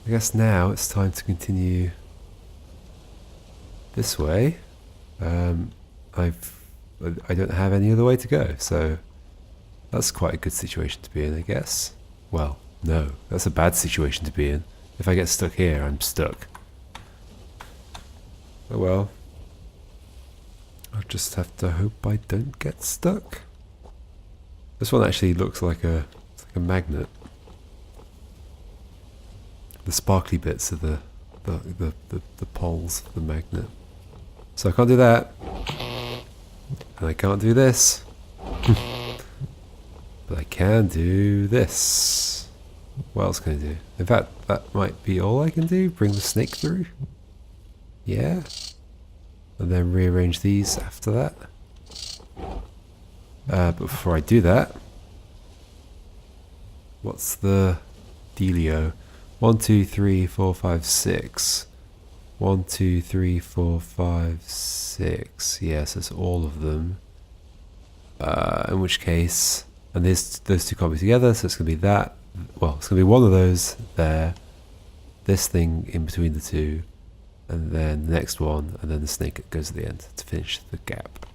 I guess now it's time to continue this way. I don't have any other way to go, so that's quite a good situation to be in, I guess. Well, no, that's a bad situation to be in. If I get stuck here, I'm stuck. Oh well. I'll just have to hope I don't get stuck. This one actually looks like a magnet. The sparkly bits are the poles of the magnet. So I can't do that. And I can't do this. But I can do this. What else can I do? In fact, that might be all I can do. Bring the snake through. Yeah. And then rearrange these after that. But before I do that, what's the dealio? 1, 2, 3, 4, 5, 6. 1, 2, 3, 4, 5, 6. Yes, that's all of them. In which case, and those two can't be together, so it's going to be that. Well, it's going to be one of those there, this thing in between the two, and then the next one, and then the snake that goes at the end to finish the gap.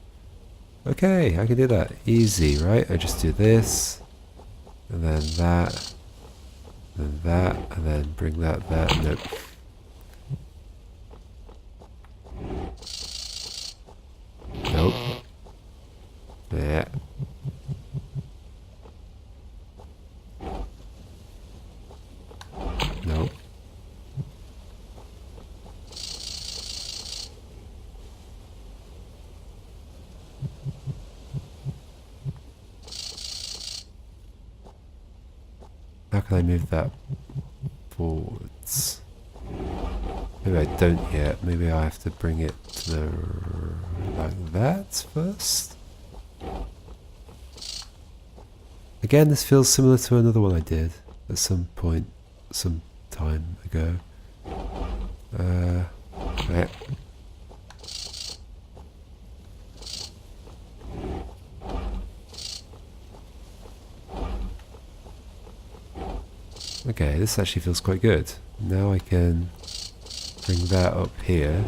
Okay, I can do that. Easy, right? I just do this, and then that, and that, and then bring that there. Nope. Nope. Yeah. Nope. How can I move that forwards? Maybe I don't yet. Maybe I have to bring it to the like that first. Again, this feels similar to another one I did at some point, some time ago. Right. Okay, this actually feels quite good. Now I can bring that up here,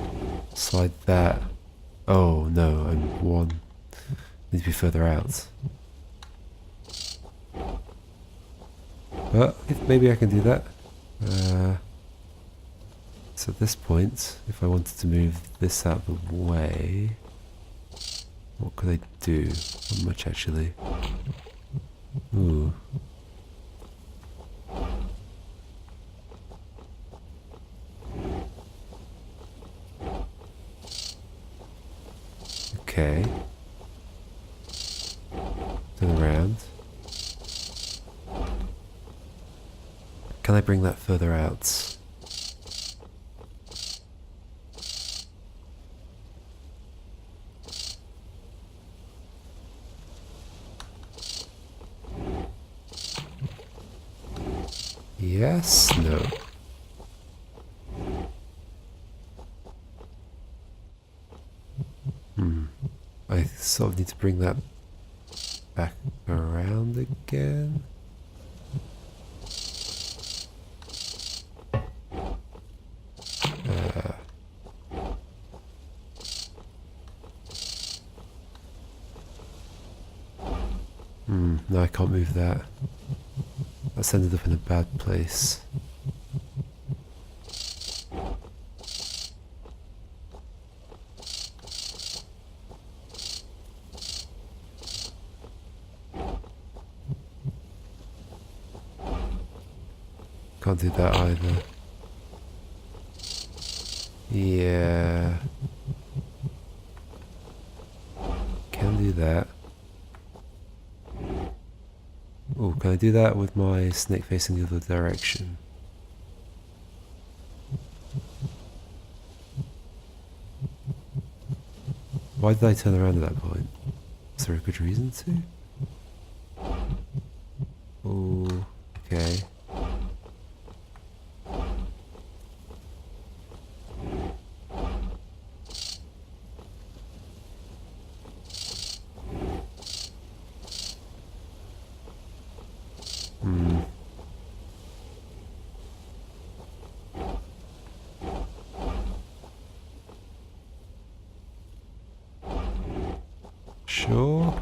slide that. Oh no, I'm one. Need to be further out. But maybe I can do that. So at this point, if I wanted to move this out of the way, what could I do? Not much actually. Ooh. Okay. Turn around. Can I bring that further out? Yes? No. I sort of need to bring that back around again. No, I can't move that. That's ended up in a bad place. Can't do that either. Yeah. Can do that. Oh, can I do that with my snake facing the other direction? Why did I turn around at that point? Is there a good reason to? Oh, okay. sure?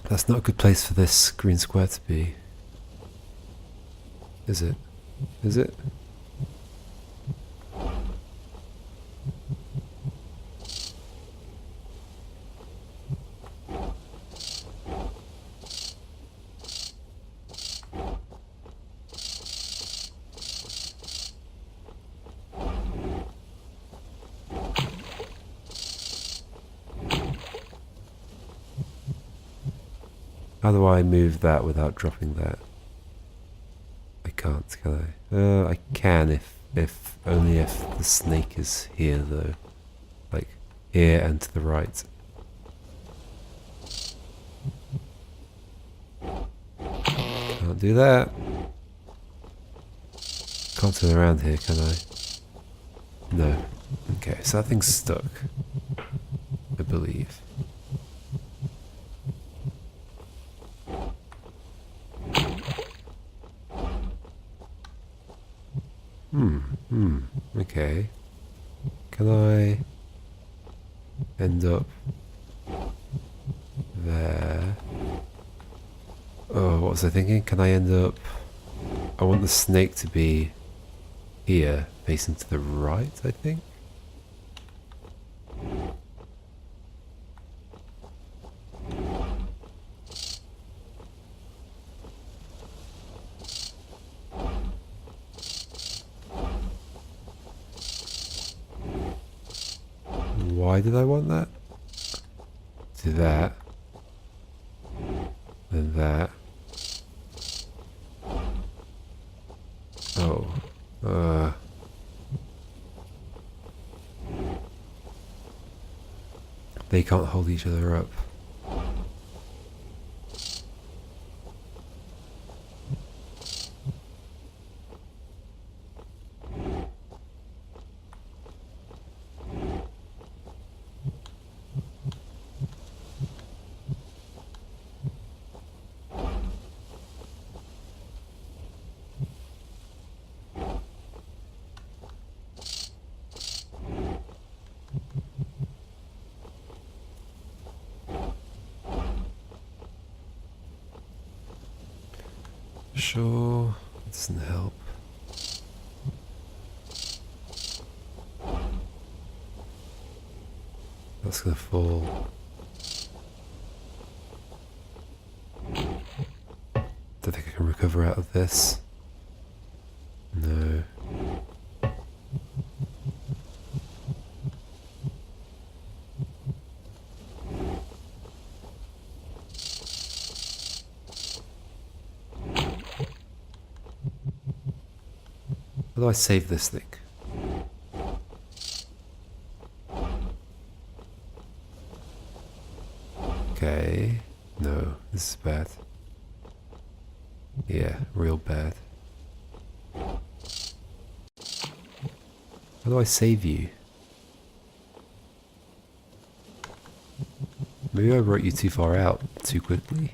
That's not a good place for this green square to be. Is it? Is it? How do I move that without dropping that? I can't, can I? I can if only if the snake is here though. Like here and to the right. Can't do that. Can't turn around here, can I? No. Okay, so that thing's stuck. I believe. Okay. Can I end up there? Oh, what was I thinking? Can I end up... I want the snake to be here, facing to the right, I think? Why did I want that? Do that. Then that. Oh. They can't hold each other up. Sure, it doesn't help. That's gonna fall. Don't think I can recover out of this. No. How do I save this thing? Okay. No, this is bad. Yeah, real bad. How do I save you? Maybe I brought you too far out too quickly.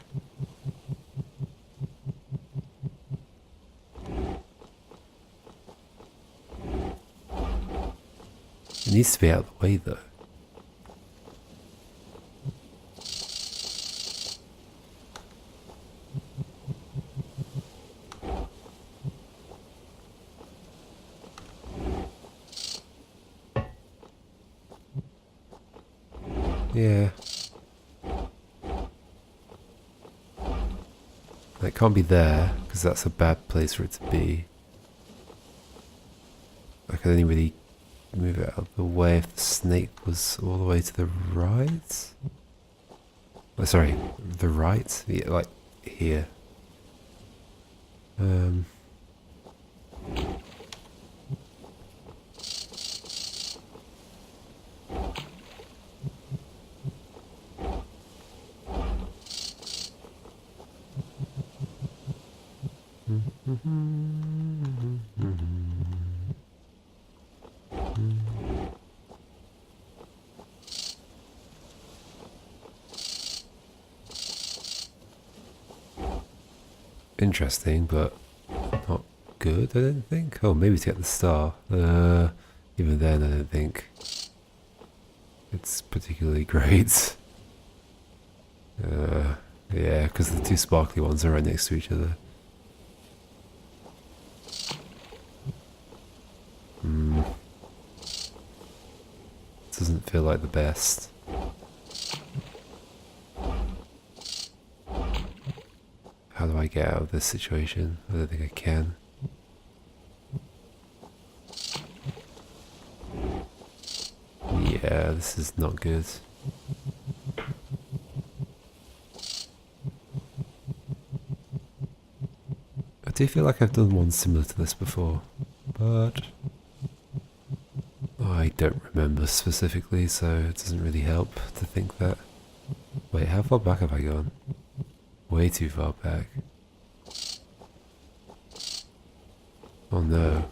It needs to be out of the way though. Yeah. That can't be there, because that's a bad place for it to be. I can only really move it out of the way if the snake was all the way to the right. Oh, sorry, the right? Yeah, like here. interesting, but not good, I don't think. Oh, maybe to get the star. Even then, I don't think it's particularly great. Yeah, because the two sparkly ones are right next to each other. Doesn't feel like the best. How do I get out of this situation? I don't think I can. Yeah, this is not good. I do feel like I've done one similar to this before, but I don't remember specifically, so it doesn't really help to think that. Wait, how far back have I gone? Way too far back. Oh no.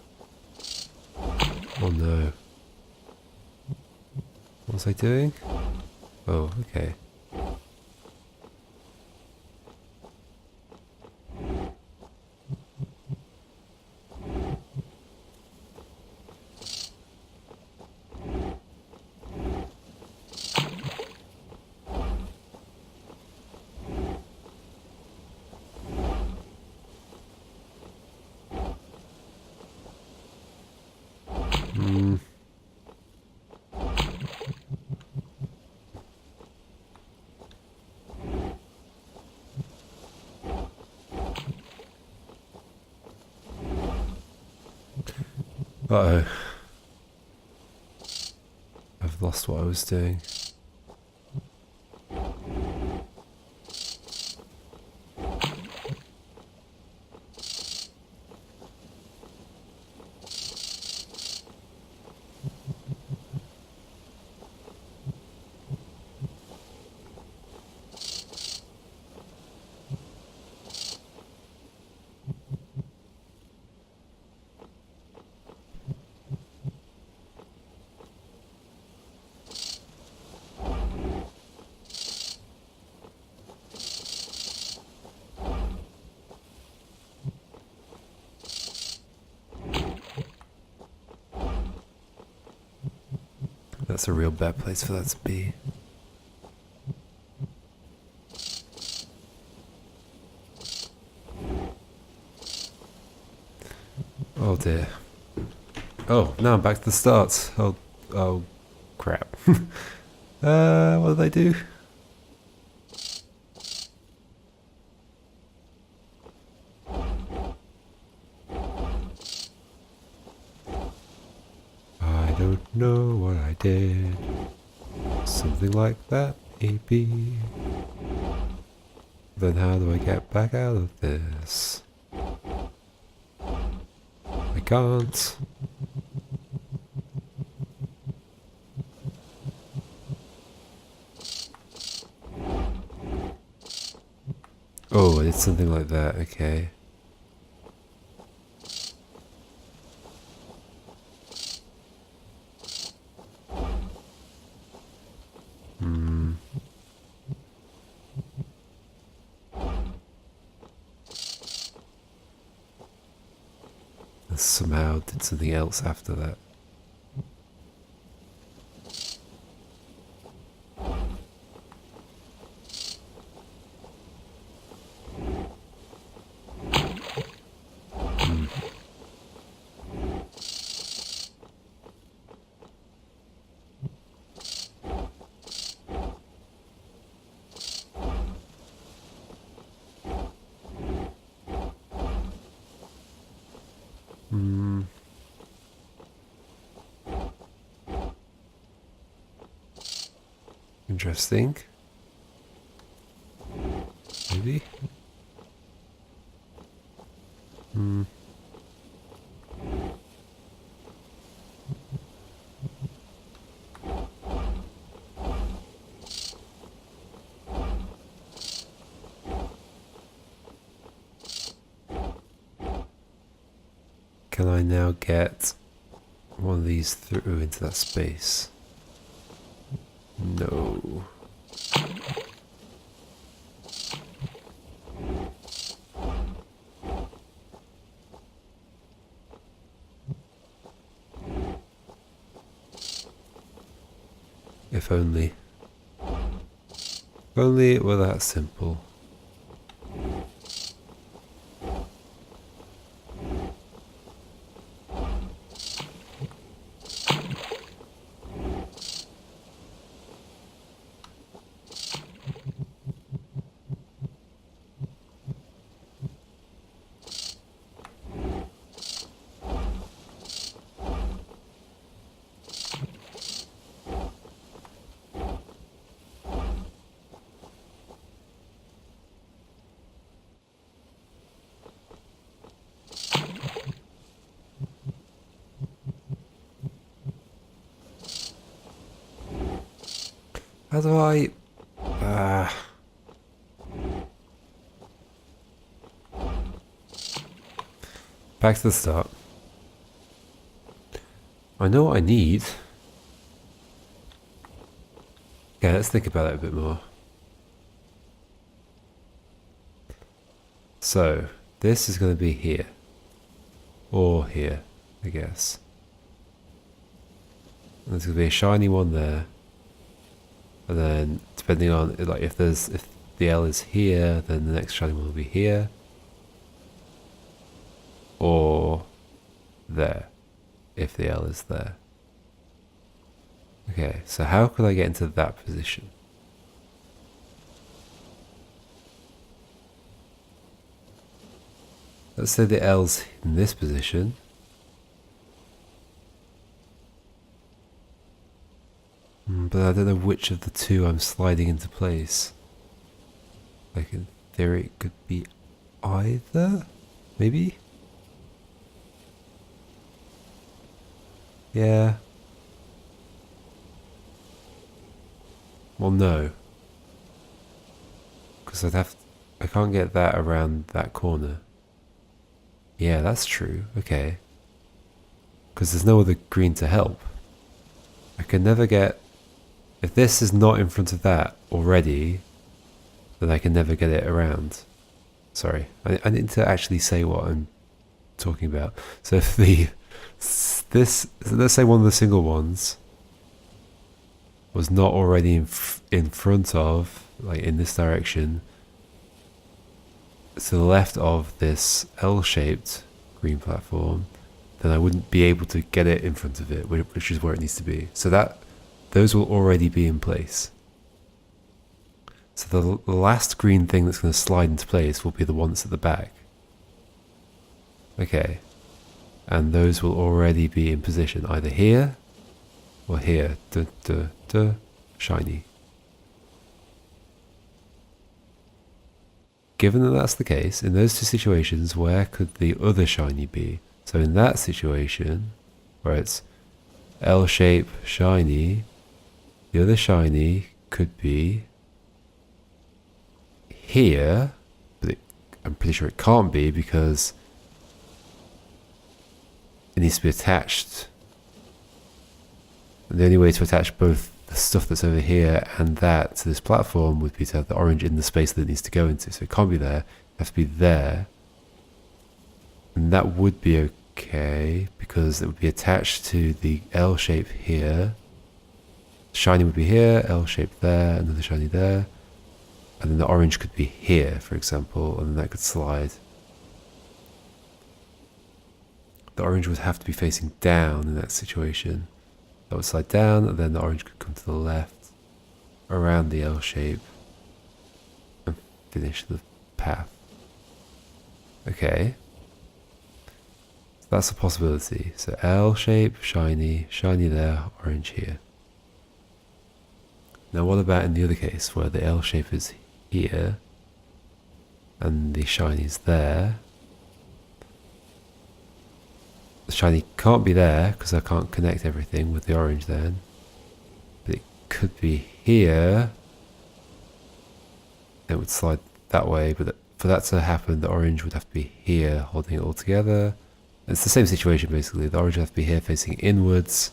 Oh no. What was I doing? Oh, okay. Uh-oh. I've lost what I was doing. That's a real bad place for that to be. Oh dear. Oh, now I'm back to the start. Oh crap. What did I do? I don't know what I did. Something like that, maybe. Then how do I get back out of this? I can't. Oh, it's something like that, okay. I somehow did something else after that. Interesting. Maybe? Can I now get one of these through into that space? No. If only. If only it were that simple. How do I... Back to the start. I know what I need. Okay, let's think about it a bit more. So, this is going to be here. Or here, I guess. And there's going to be a shiny one there. And then, depending on, like, if the L is here, then the next shiny one will be here. Or there, if the L is there. Okay, so how could I get into that position? Let's say the L's in this position. But I don't know which of the two I'm sliding into place. Like, in theory it could be either? Maybe? Yeah. Well, no. Because I can't get that around that corner. Yeah, that's true. Okay. Because there's no other green to help. I can never get... If this is not in front of that already, then I can never get it around. Sorry. I need to actually say what I'm talking about. So if let's say one of the single ones was not already in front of, like in this direction, to the left of this L-shaped green platform, then I wouldn't be able to get it in front of it, which is where it needs to be. So those will already be in place. So the last green thing that's going to slide into place will be the one that's at the back. Okay. And those will already be in position, either here or here. Shiny. Given that that's the case, in those two situations, where could the other shiny be? So in that situation, where it's L-shape shiny, the other shiny could be here, but I'm pretty sure it can't be because it needs to be attached. And the only way to attach both the stuff that's over here and that to this platform would be to have the orange in the space that it needs to go into. So it can't be there, it has to be there. And that would be okay because it would be attached to the L shape here. Shiny would be here, L shape there, another shiny there. And then the orange could be here, for example, and then that could slide. The orange would have to be facing down in that situation. That would slide down, and then the orange could come to the left, around the L shape, and finish the path. Okay. So that's a possibility. So L shape, shiny, shiny there, orange here. Now what about in the other case, where the L shape is here, and the shiny's there? The shiny can't be there because I can't connect everything with the orange then. But it could be here. It would slide that way, but for that to happen, the orange would have to be here holding it all together. It's the same situation basically. The orange would have to be here facing inwards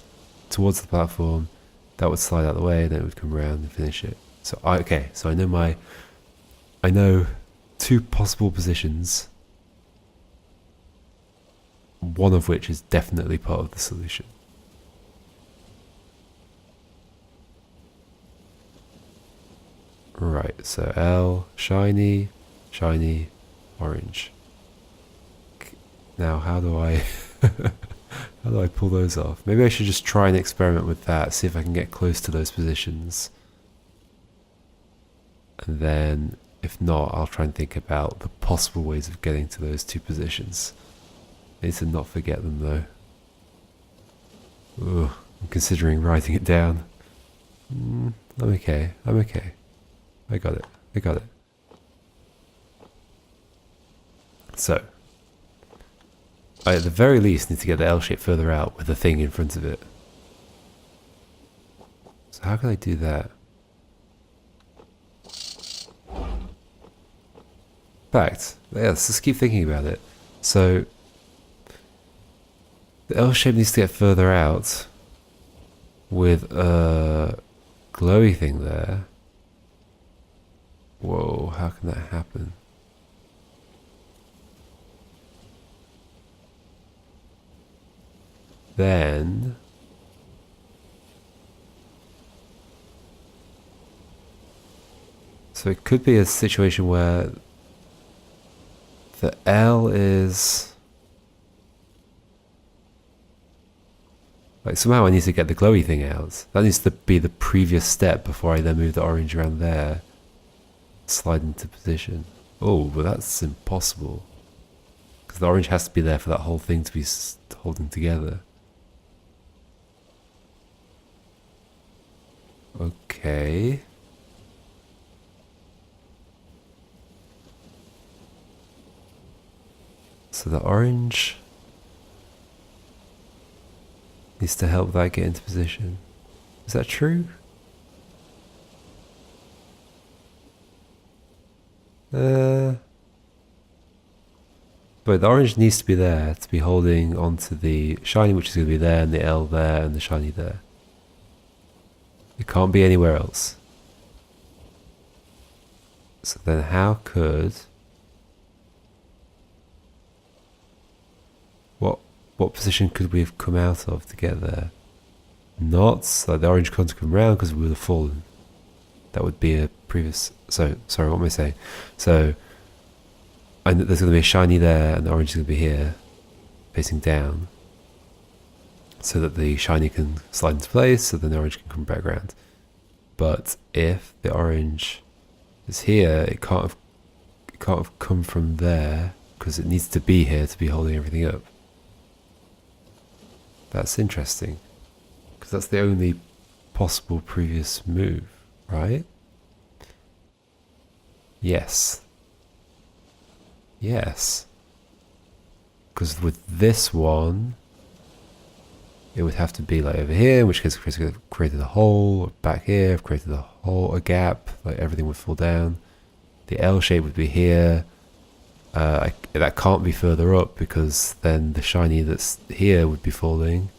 towards the platform. That would slide out the way, then it would come around and finish it. So I know two possible positions, one of which is definitely part of the solution. Right, so L, shiny, shiny, orange. Now how do I how do I pull those off? Maybe I should just try and experiment with that, see if I can get close to those positions. And then, if not, I'll try and think about the possible ways of getting to those two positions. I need to not forget them though. Ugh, I'm considering writing it down. I'm okay, I'm okay. I got it, I got it. So, I at the very least need to get the L shape further out with the thing in front of it. So how can I do that? In fact, yeah, let's just keep thinking about it. So, the L shape needs to get further out with a glowy thing there. Whoa, how can that happen? Then so it could be a situation where the L is like somehow I need to get the glowy thing out. That needs to be the previous step before I then move the orange around there. Slide into position. Oh, but that's impossible. Because the orange has to be there for that whole thing to be holding together. Okay. So the orange needs to help that get into position. Is that true? But the orange needs to be there to be holding onto the shiny, which is going to be there, and the L there, and the shiny there. It can't be anywhere else. So then how could... What position could we have come out of to get there? Not like the orange can't come around because we would have fallen. That would be a previous... So, sorry, what am I saying? So, there's going to be a shiny there and the orange is going to be here, facing down. So that the shiny can slide into place, so then the orange can come back around. But if the orange is here, it can't have come from there, because it needs to be here to be holding everything up. That's interesting, because that's the only possible previous move, right? Yes. Yes. Because with this one, it would have to be like over here, in which case I've created a hole. Back here, I've created a hole, a gap, like everything would fall down. The L shape would be here. That can't be further up because then the shiny that's here would be falling.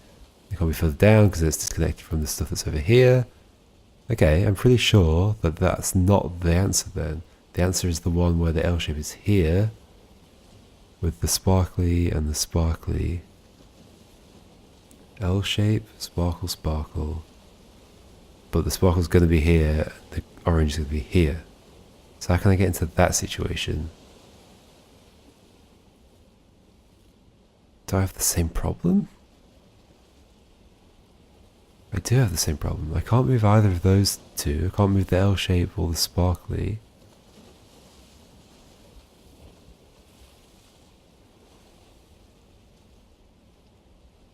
It can't be further down because it's disconnected from the stuff that's over here. Okay, I'm pretty sure that that's not the answer then. The answer is the one where the L shape is here with the sparkly and the sparkly. L shape, sparkle, sparkle. But the sparkle's going to be here, the orange is going to be here. So how can I get into that situation? Do I have the same problem? I do have the same problem. I can't move either of those two. I can't move the L shape or the sparkly.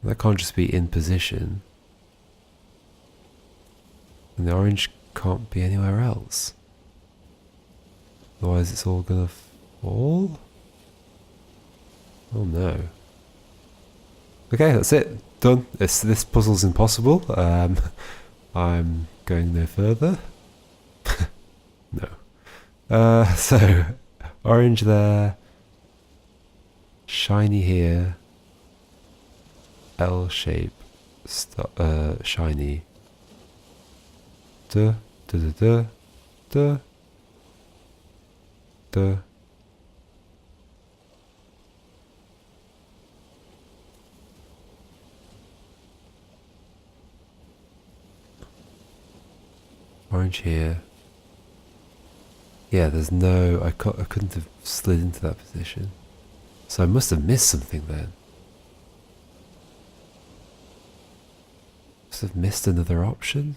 That can't just be in position. And the orange can't be anywhere else. Otherwise it's all gonna fall? Oh no. Okay, that's it. Done. This puzzle's impossible. I'm going no further. No. So, orange there. Shiny here. L shape. Shiny. Duh. Duh duh duh. Duh. Duh. Orange here. Yeah, there's no... I couldn't have slid into that position. So I must have missed something then. Must have missed another option?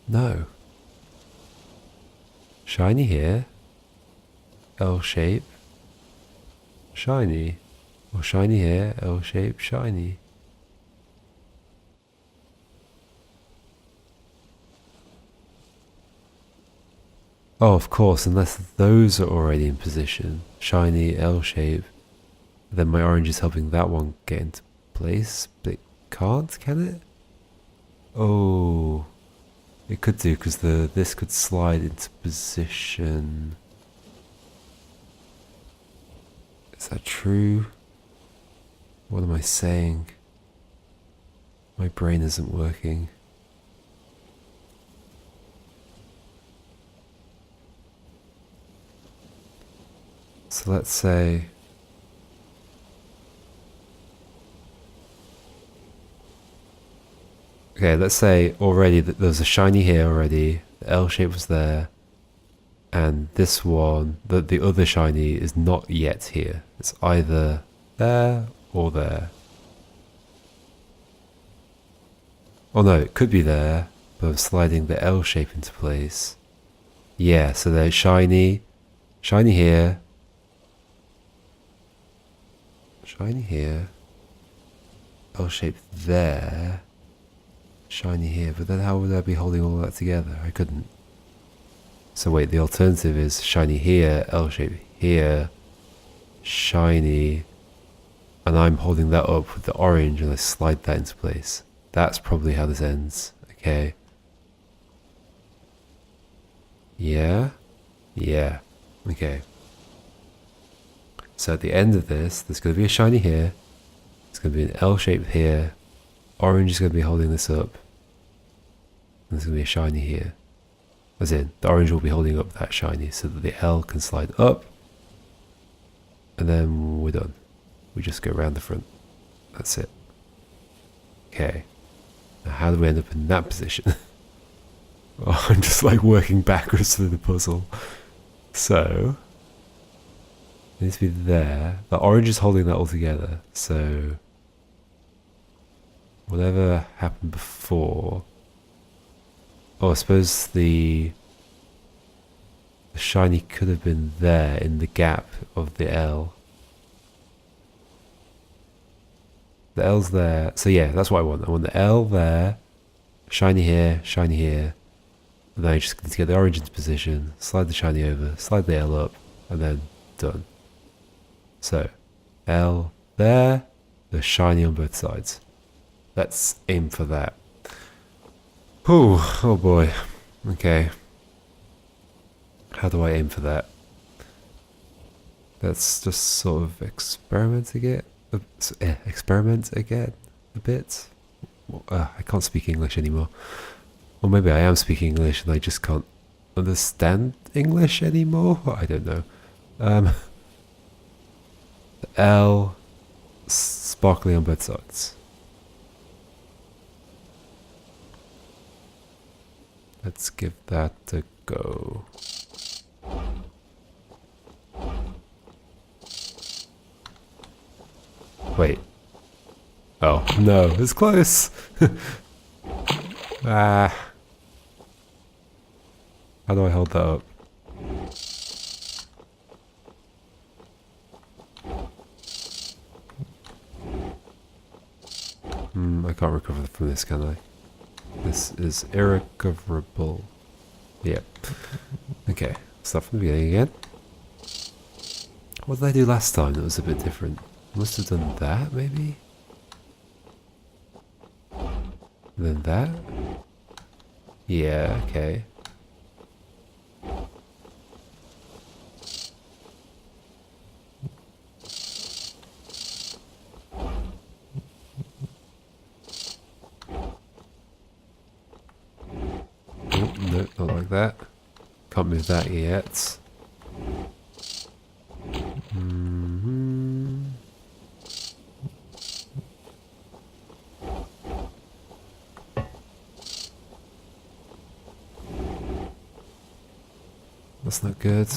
No. Shiny here. L shape. Shiny. Or shiny here. L shape. Shiny. Oh, of course, unless those are already in position. Shiny, L shape. Then my orange is helping that one get into place. But it can't, can it? Oh. It could do, because this could slide into position. Is that true? What am I saying? My brain isn't working. So let's say... Okay, let's say already that there's a shiny here already. The L shape was there. And this one, the other shiny, is not yet here. It's either there or there. Oh no, it could be there, but I'm sliding the L shape into place. Yeah, so there's shiny, shiny here, shiny here, L shape there, shiny here. But then how would I be holding all that together? I couldn't. So wait, the alternative is shiny here, L shape here, shiny, and I'm holding that up with the orange and I slide that into place. That's probably how this ends. Okay. Yeah? Yeah. Okay. So at the end of this, there's going to be a shiny here. There's going to be an L shape here. Orange is going to be holding this up. And there's going to be a shiny here. As in, the orange will be holding up that shiny so that the L can slide up. And then we're done. We just go around the front. That's it. Okay. Now how do we end up in that position? Oh, I'm just like working backwards through the puzzle. So, it needs to be there. The orange is holding that all together. So, whatever happened before. Oh, I suppose the shiny could have been there in the gap of the L. The L's there. So yeah, that's what I want. I want the L there, shiny here, and then I just need to get the orange into position, slide the shiny over, slide the L up, and then done. So, L there, the shiny on both sides. Let's aim for that. Whew, oh boy. Okay. How do I aim for that? Let's just sort of experiment again a bit. I can't speak English anymore. Or maybe I am speaking English and I just can't understand English anymore. I don't know. The L, sparkly on both sides. Let's give that a go. Wait. Oh, no, it's close. Ah. How do I hold that up? I can't recover from this, can I? This is irrecoverable. Yep. Okay, start from the beginning again. What did I do last time that was a bit different? I must have done that, maybe? And then that? Yeah, okay. Oh, no, not like that. Can't move that yet. That's not good.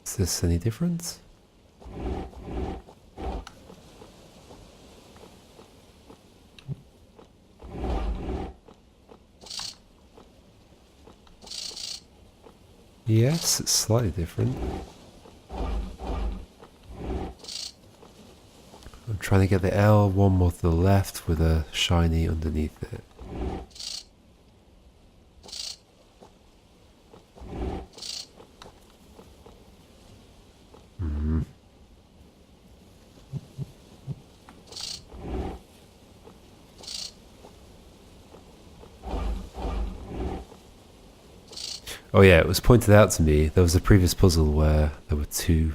Is this any different? Yes, it's slightly different. I'm trying to get the L one more to the left with a shiny underneath it. Oh yeah, it was pointed out to me, there was a previous puzzle where there were two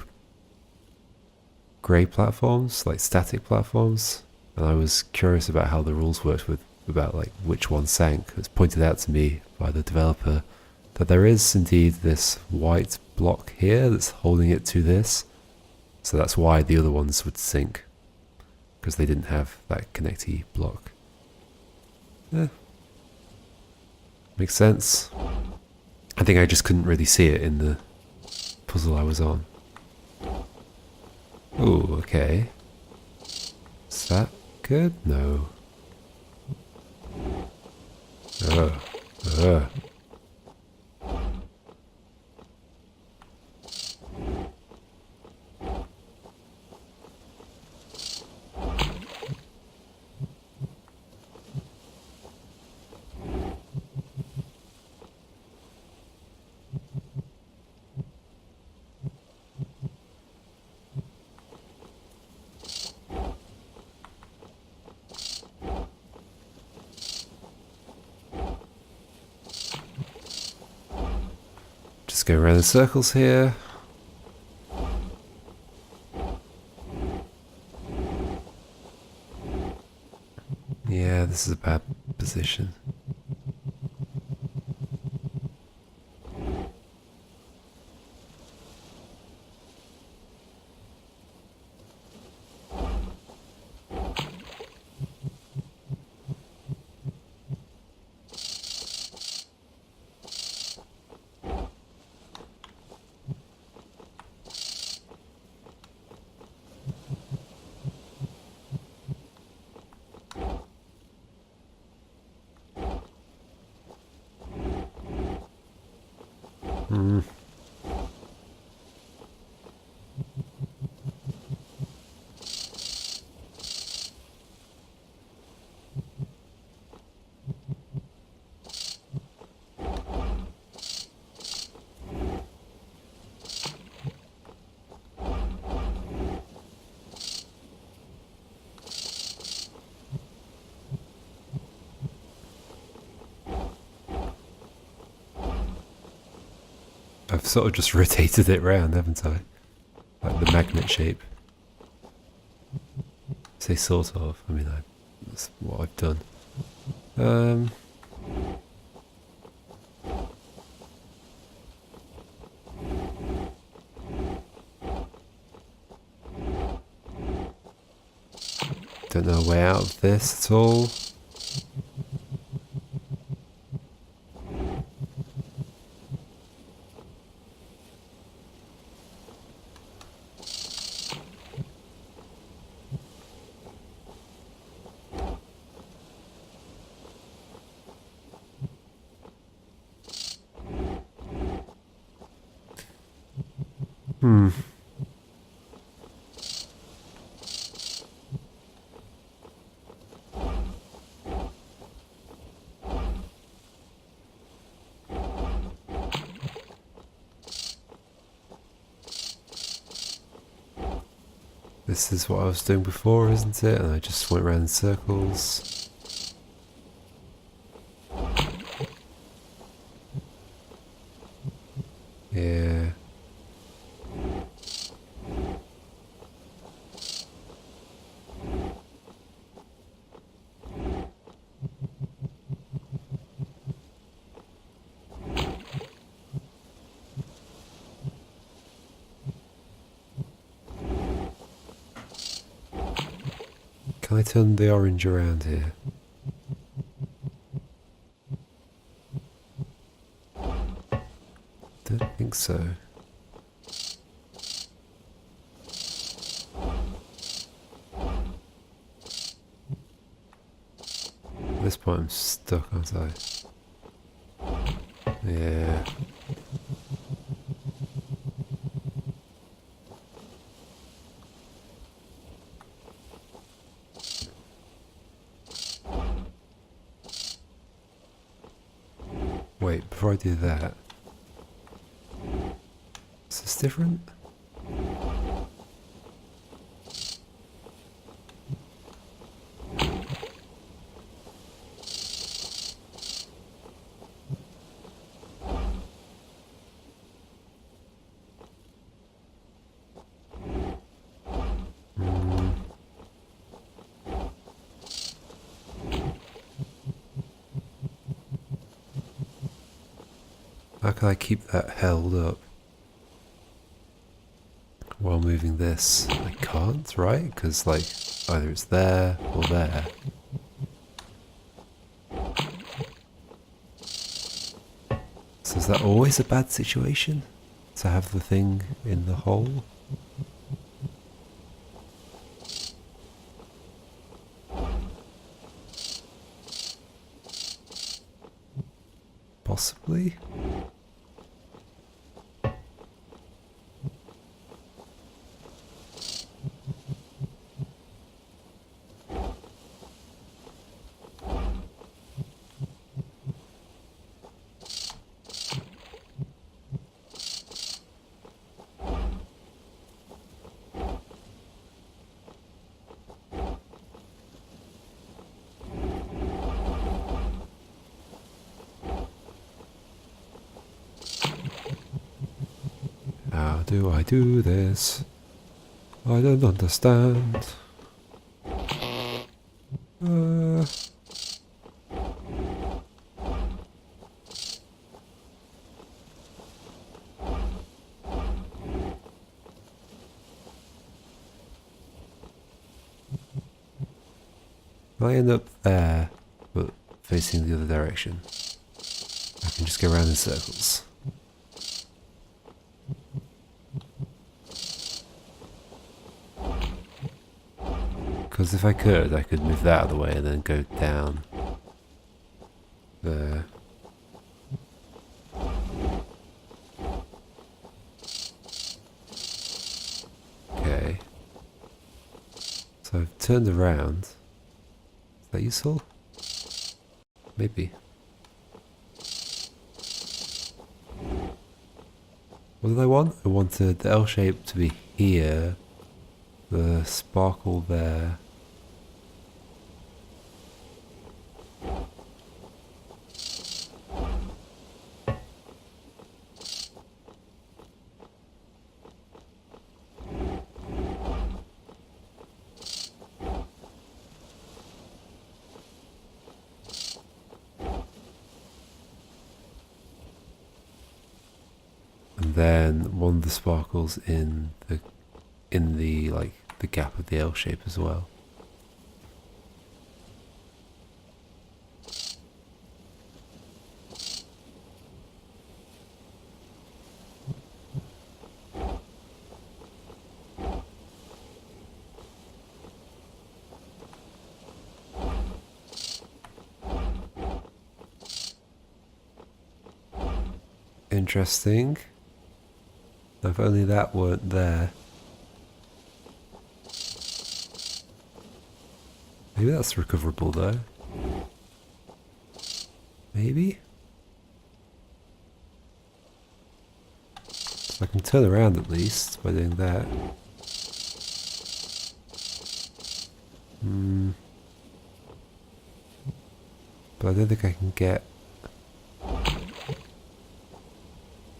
grey platforms, like static platforms, and I was curious about how the rules worked with about like which one sank. It was pointed out to me by the developer that there is indeed this white block here that's holding it to this, so that's why the other ones would sink, because they didn't have that connecty block. Makes sense. I think I just couldn't really see it in the puzzle I was on. Ooh, okay. Is that good? No. Ugh. Just go around in circles here. Yeah, this is a bad position. I've sort of just rotated it round, haven't I? Like the magnet shape. Say sort of. I mean, that's what I've done. Don't know a way out of this at all. This is what I was doing before, isn't it? And I just went around in circles. Yeah. Can I turn the orange around here? Don't think so. At this point I'm stuck, aren't I? Yeah. Wait, before I do that, is this different? How can I keep that held up while moving this? I can't, right? Because, like, either it's there or there. So is that always a bad situation? To have the thing in the hole? Possibly? How do I do this? I don't understand. I end up there, but facing the other direction. I can just go around in circles. Because if I could move that out of the way and then go down there. Okay. So I've turned around. Is that useful? Maybe. What did I want? I wanted the L shape to be here, the sparkle there. And then one of the sparkles in the like the gap of the L shape as well. Interesting. If only that weren't there. Maybe that's recoverable though. Maybe? So I can turn around at least by doing that. But I don't think I can get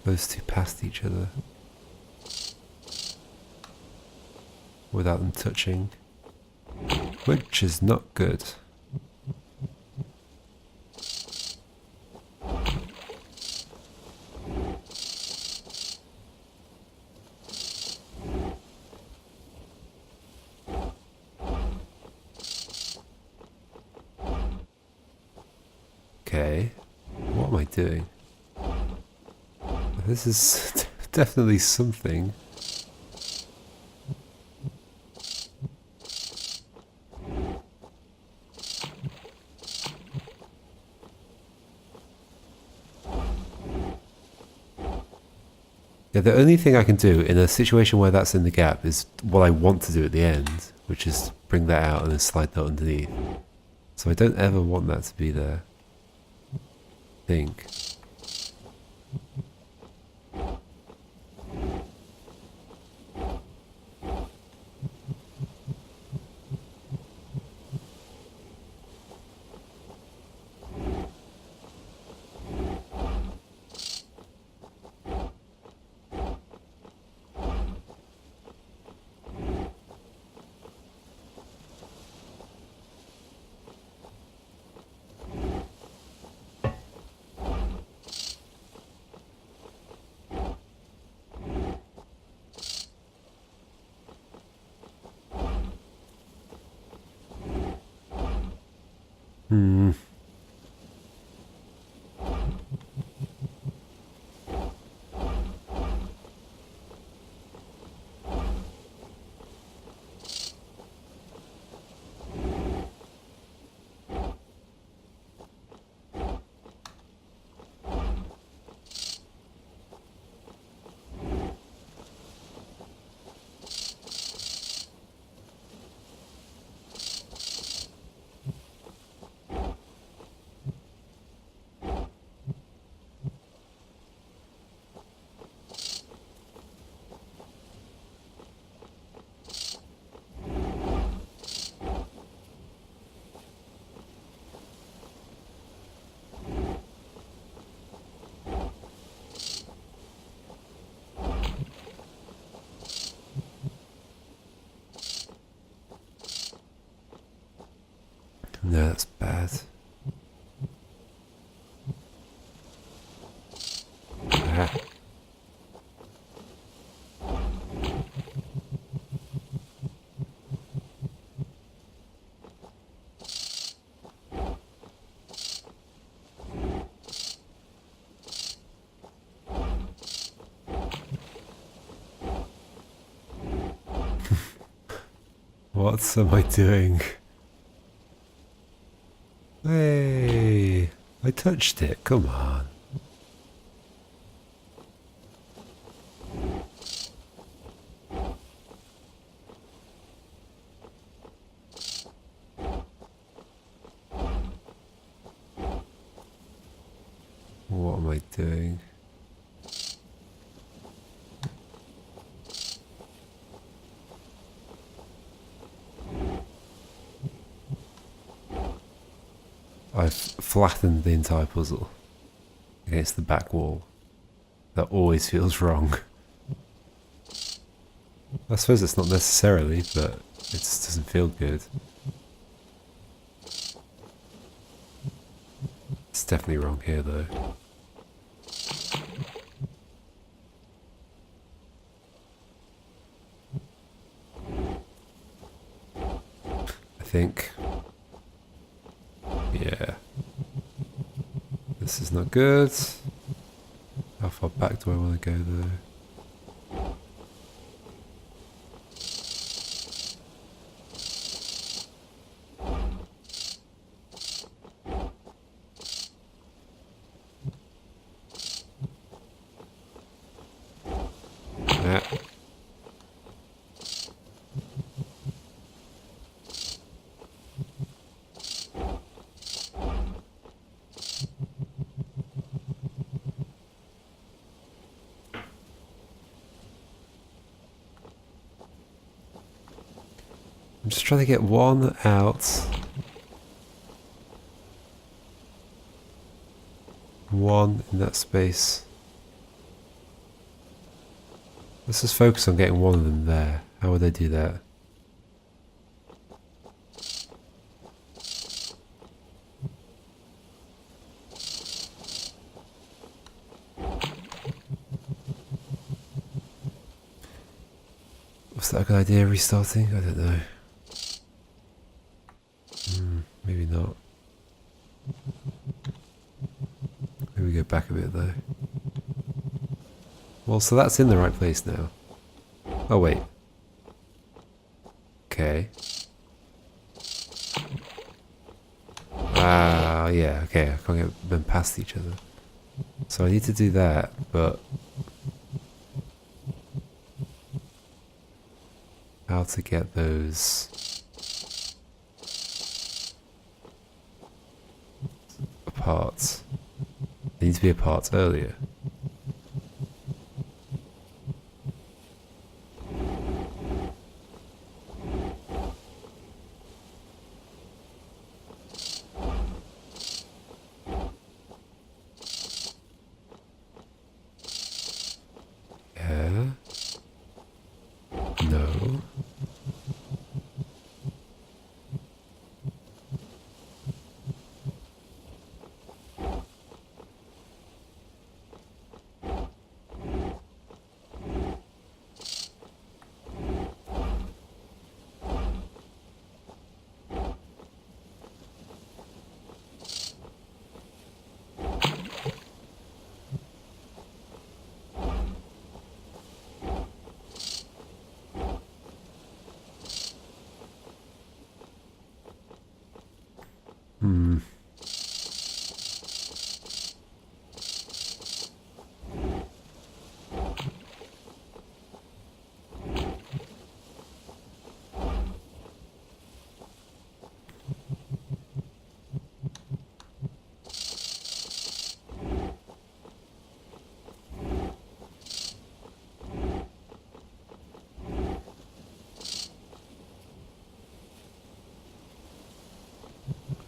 those two past each other without them touching, which is not good. Okay. What am I doing? This is definitely something. Yeah, the only thing I can do in a situation where that's in the gap is what I want to do at the end, which is bring that out and then slide that underneath. So I don't ever want that to be there. I think. Hmm. No, that's bad. Ah. What am I doing? Hey, I touched it, come on. What am I doing? I've flattened the entire puzzle against the back wall. That always feels wrong. I suppose it's not necessarily, but it just doesn't feel good. It's definitely wrong here though. I think. Yeah. This is not good. How far back do I want to go though? Yeah. I'm just trying to get one out. One in that space. Let's just focus on getting one of them there. How would I do that? Was that a good idea, restarting? I don't know. Maybe not. go back a bit though. Well, so that's in the right place now. Oh wait. Okay. Ah, yeah, okay, I can't get them past each other. So I need to do that, but how to get those apart? They need to be apart earlier. Yeah. No. Hmm.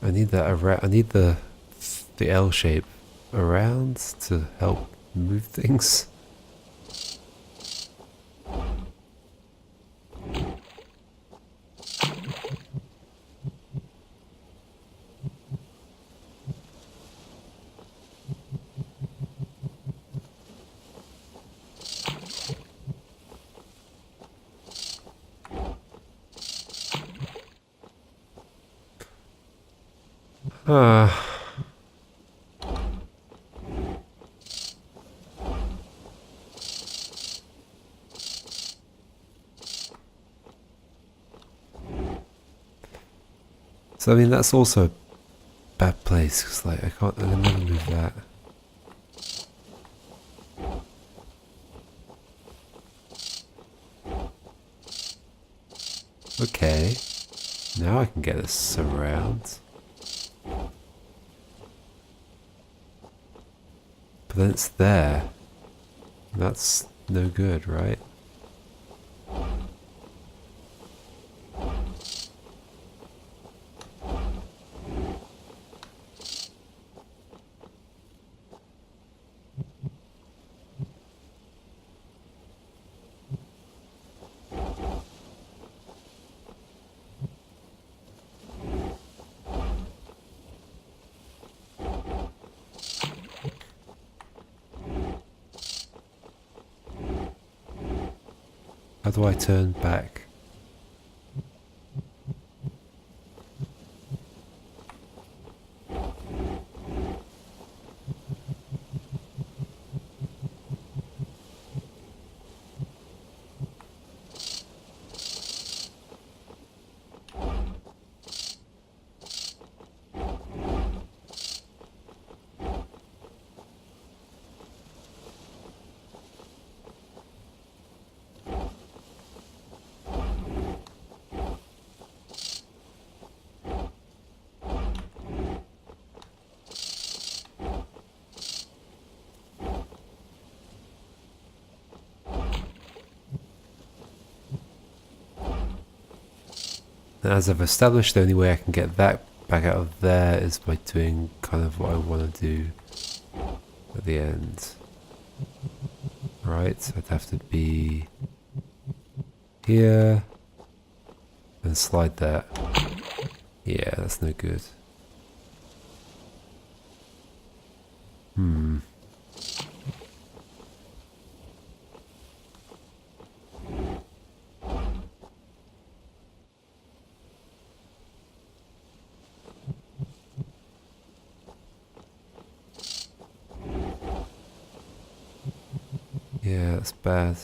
I need that around. I need the L shape around to help move things. Ah. So I mean that's also a bad place because like I can never move that. Okay, now I can get this around. But then it's there. That's no good, right? How do I turn back? And as I've established, the only way I can get that back out of there is by doing kind of what I want to do at the end. Right, so I'd have to be here and slide that. Yeah, that's no good. Hmm. Yeah, that's bad.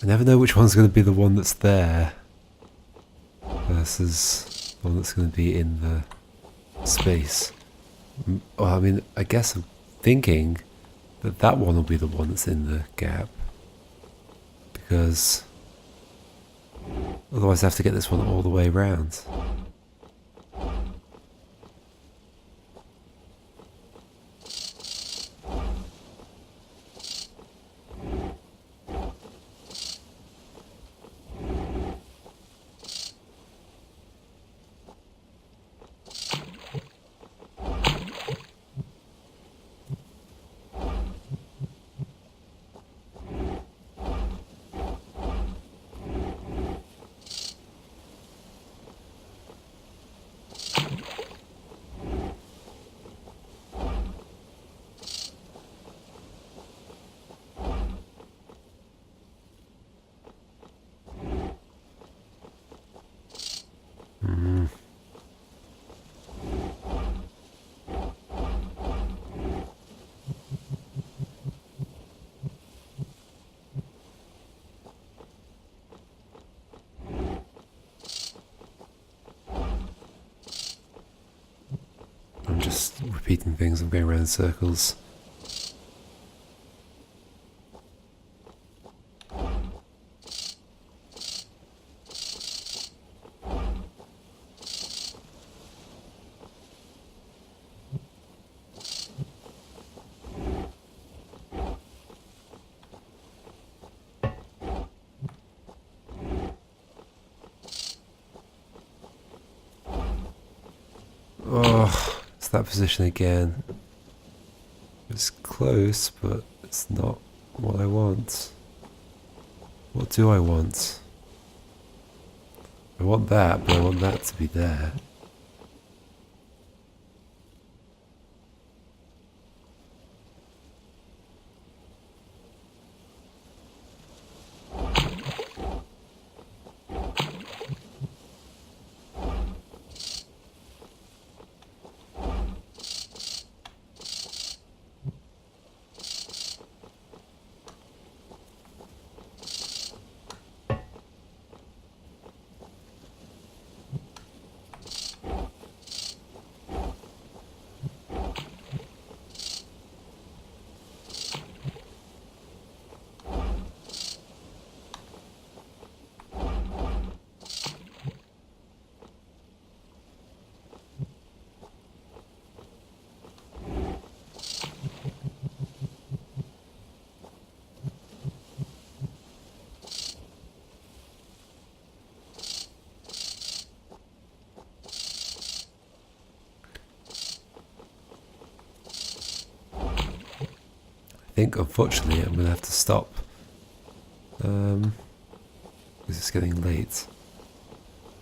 I never know which one's going to be the one that's there versus the one that's going to be in the space. Well, I mean, I guess I'm thinking that that one will be the one that's in the gap, because otherwise I have to get this one all the way around. I'm just repeating things, I'm going around in circles. Oh, it's that position again. It's close, but it's not what I want. What do I want? I want that, but I want that to be there. I think, unfortunately, I'm going to have to stop. Because it's getting late.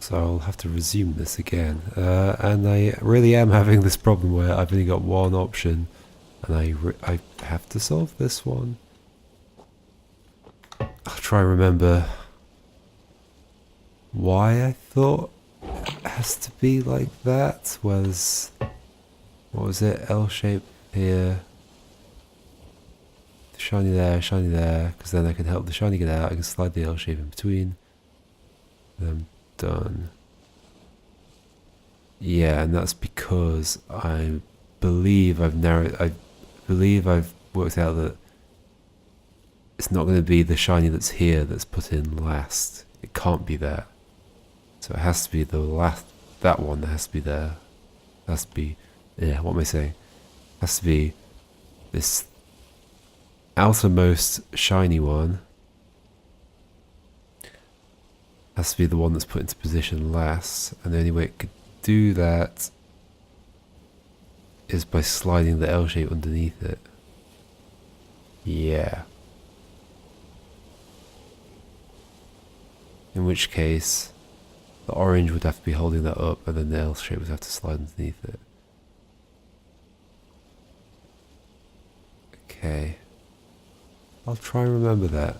So I'll have to resume this again. And I really am having this problem where I've only got one option. And I have to solve this one. I'll try and remember why I thought it has to be like that. Was, what was it? L shape here. Shiny there, because then I can help the shiny get out. I can slide the L shape in between. Then done. Yeah, and that's because I believe I've worked out that it's not going to be the shiny that's here that's put in last. It can't be that. So it has to be the last, that one that has to be there. It has to be, yeah, what am I saying? It has to be this outermost shiny one. Has to be the one that's put into position last. And the only way it could do that is by sliding the L shape underneath it. Yeah. In which case, the orange would have to be holding that up, and then the L shape would have to slide underneath it. Okay. I'll try and remember that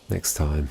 next time.